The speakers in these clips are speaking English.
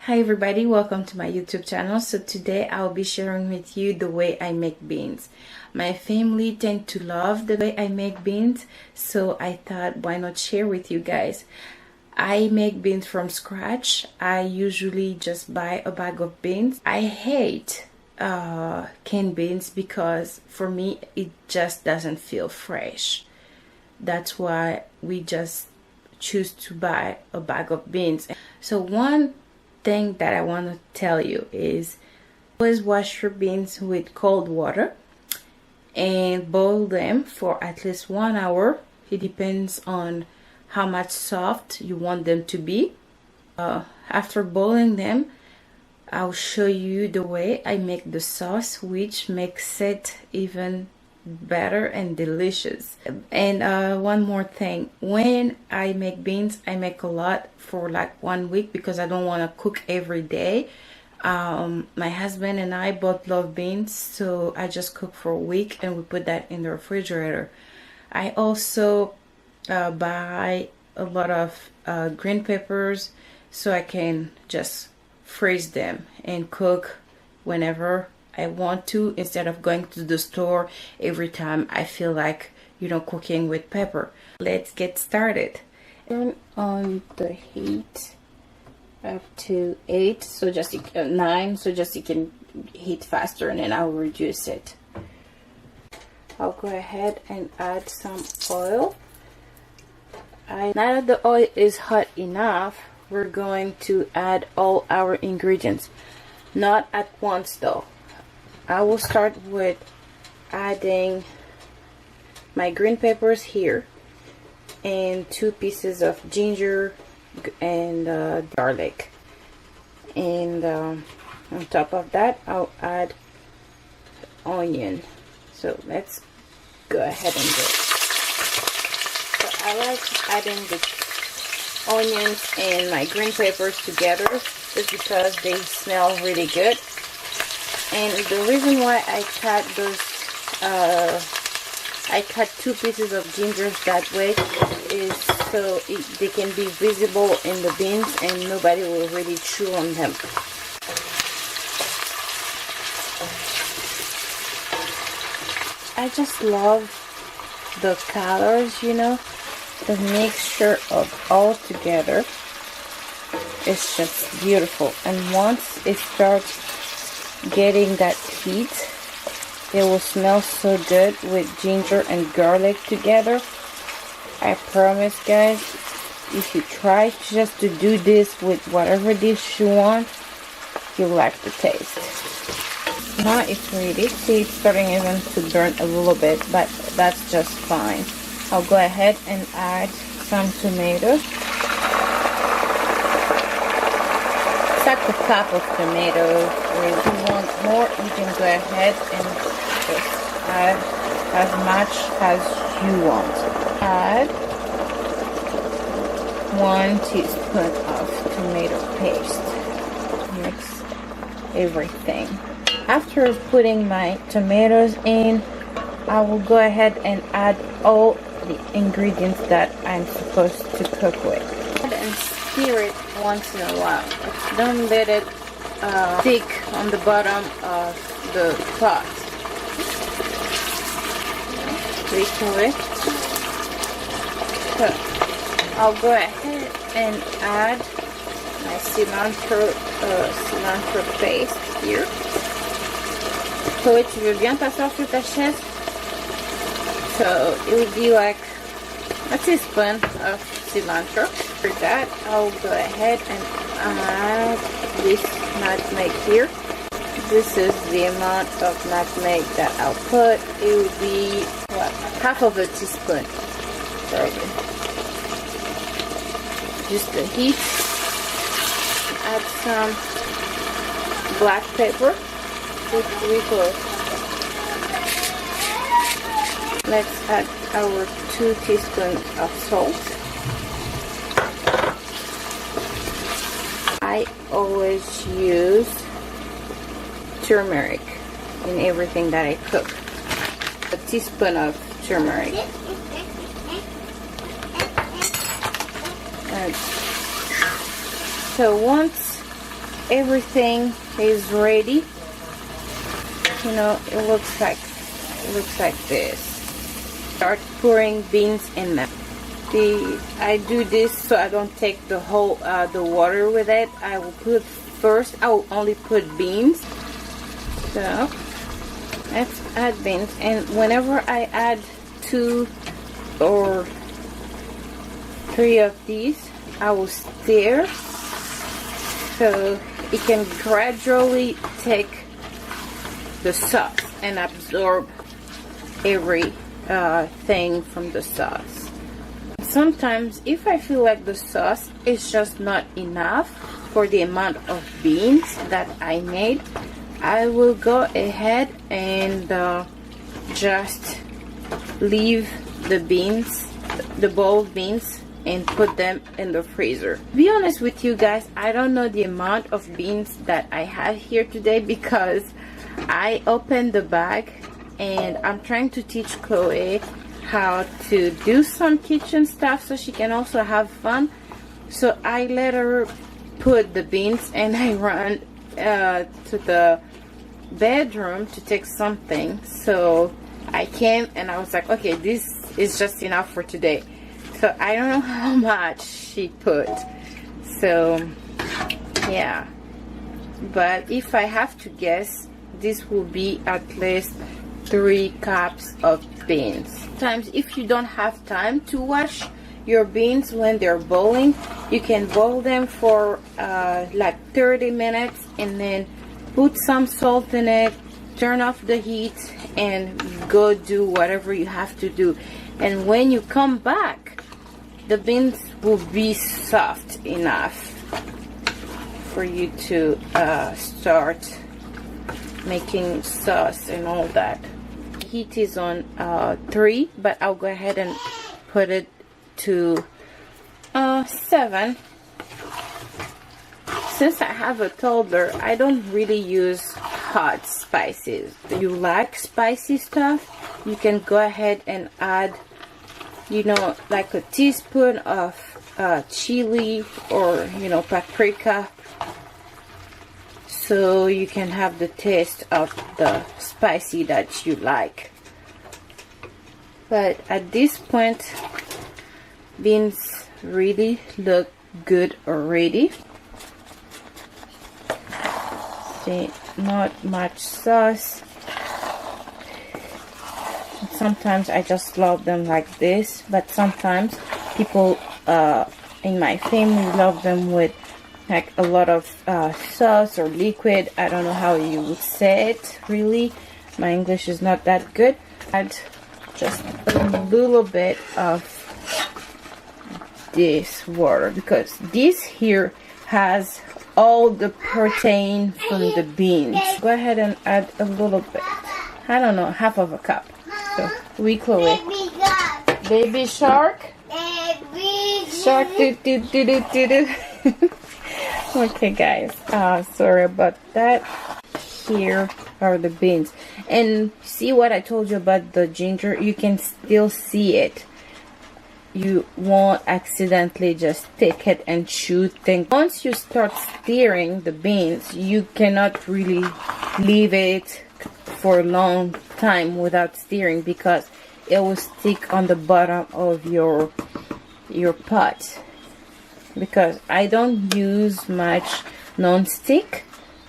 Hi everybody, welcome to my YouTube channel. So today I'll be sharing with you the way I make beans. My family tend to love the way I make beans, so I thought why not share with you guys. I make beans from scratch. I usually just buy a bag of beans. I hate canned beans because for me it just doesn't feel fresh. That's why we just choose to buy a bag of beans. So one thing that I want to tell you is always wash your beans with cold water and boil them for at least 1 hour. It depends on how much soft you want them to be. After boiling them, I'll show you the way I make the sauce, which makes it even better and delicious. And one more thing, when I make beans, I make a lot for like 1 week because I don't want to cook every day. My husband and I both love beans, so I just cook for a week and we put that in the refrigerator. I also buy a lot of green peppers so I can just freeze them and cook whenever I want to, instead of going to the store every time I feel like, cooking with pepper. Let's get started. Turn on the heat up to 8, so just 9, so just you can heat faster, and then I'll reduce it. I'll go ahead and add some oil. Now that the oil is hot enough, we're going to add all our ingredients. Not at once though. I will start with adding my green peppers here and 2 pieces of ginger and garlic, and on top of that I'll add onion. So let's go ahead and do it. So I like adding the onions and my green peppers together just because they smell really good. And the reason why I cut those, I cut 2 pieces of ginger that way is so they can be visible in the beans and nobody will really chew on them. I just love the colors, the mixture of all together. It's just beautiful. And once it starts getting that heat, it will smell so good with ginger and garlic together. I promise guys, if you try just to do this with whatever dish you want, you'll like the taste. Now it's ready. See, it's starting even to burn a little bit, but that's just fine. I'll go ahead and add some tomatoes. Like a cup of tomatoes, or if you want more, you can go ahead and just add as much as you want. Add 1 teaspoon of tomato paste. Mix everything. After putting my tomatoes in, I will go ahead and add all the ingredients that I'm supposed to cook with. And stir it once in a while. Don't let it stick on the bottom of the pot. Wiggle it. So I'll go ahead and add my cilantro paste here. Chloé, tu veux bien t'asseoir sur ta chaise? So it would be like a teaspoon of cilantro. For that, I'll go ahead and add this nutmeg here. This is the amount of nutmeg that I'll put. It would be half of a teaspoon. Sorry. Just the heat. Add some black pepper. Let's add our 2 teaspoons of salt. I always use turmeric in everything that I cook. A teaspoon of turmeric. So once everything is ready, you know, it looks like this. Start pouring beans in them. I do this so I don't take the whole the water with it. I will only put beans. So let's add beans, and whenever I add 2 or 3 of these, I will stir so it can gradually take the sauce and absorb every thing from the sauce. Sometimes if I feel like the sauce is just not enough for the amount of beans that I made, I will go ahead and just leave the beans, the boiled beans, and put them in the freezer. To be honest with you guys, I don't know the amount of beans that I have here today because I opened the bag and I'm trying to teach Chloe how to do some kitchen stuff so she can also have fun. So I let her put the beans and I ran to the bedroom to take something. So I came and I was like, okay, this is just enough for today. So I don't know how much she put. So yeah, but if I have to guess, this will be at least 3 cups of beans. Sometimes if you don't have time to wash your beans when they're boiling, you can boil them for like 30 minutes and then put some salt in it, turn off the heat, and go do whatever you have to do. And when you come back, the beans will be soft enough for you to start making sauce and all that. Heat is on 3, but I'll go ahead and put it to 7. Since I have a toddler, I don't really use hot spices. If you like spicy stuff, you can go ahead and add, you know, like a teaspoon of chili or, you know, paprika, so you can have the taste of the spicy that you like. But at this point, beans really look good already. See, not much sauce. Sometimes I just love them like this, but sometimes people in my family love them with like a lot of sauce or liquid. I don't know how you would say it, really. My English is not that good. Add just a little bit of this water because this here has all the protein from the beans. Go ahead and add a little bit. I don't know, half of a cup. So we, Chloe. Baby shark. Shark do do do do do do. Okay guys, sorry about that. Here are the beans, and see what I told you about the ginger, you can still see it. You won't accidentally just take it and chew things. Once you start stirring the beans, you cannot really leave it for a long time without stirring because it will stick on the bottom of your pot. Because I don't use much non-stick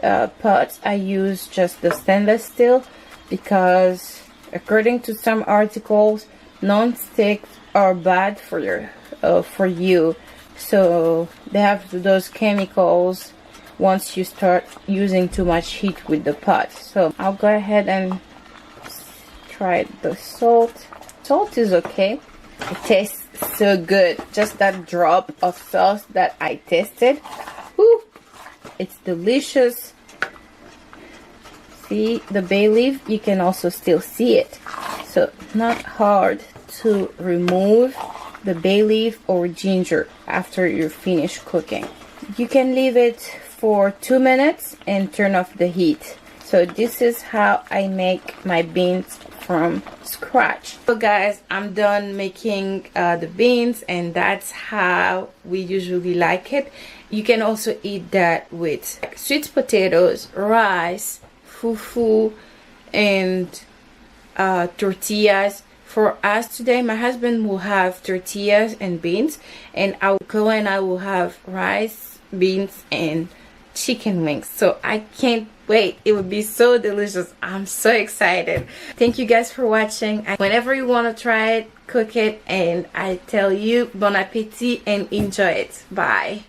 pots, I use just the stainless steel because according to some articles, non-stick are bad for you. So they have those chemicals once you start using too much heat with the pot. So I'll go ahead and try the salt. Salt is okay. It tastes so good. Just that drop of sauce that I tasted. Woo! It's delicious. See the bay leaf? You can also still see it. So not hard to remove the bay leaf or ginger after you finish cooking. You can leave it for 2 minutes and turn off the heat. So this is how I make my beans from scratch. So guys, I'm done making the beans, and that's how we usually like it. You can also eat that with sweet potatoes, rice, fufu, and tortillas. For us today, my husband will have tortillas and beans, and Chloe and I will have rice, beans, and chicken wings. So I can't wait. It would be so delicious. I'm so excited. Thank you guys for watching. Whenever you want to try it, cook it, and I tell you bon appetit and enjoy it. Bye.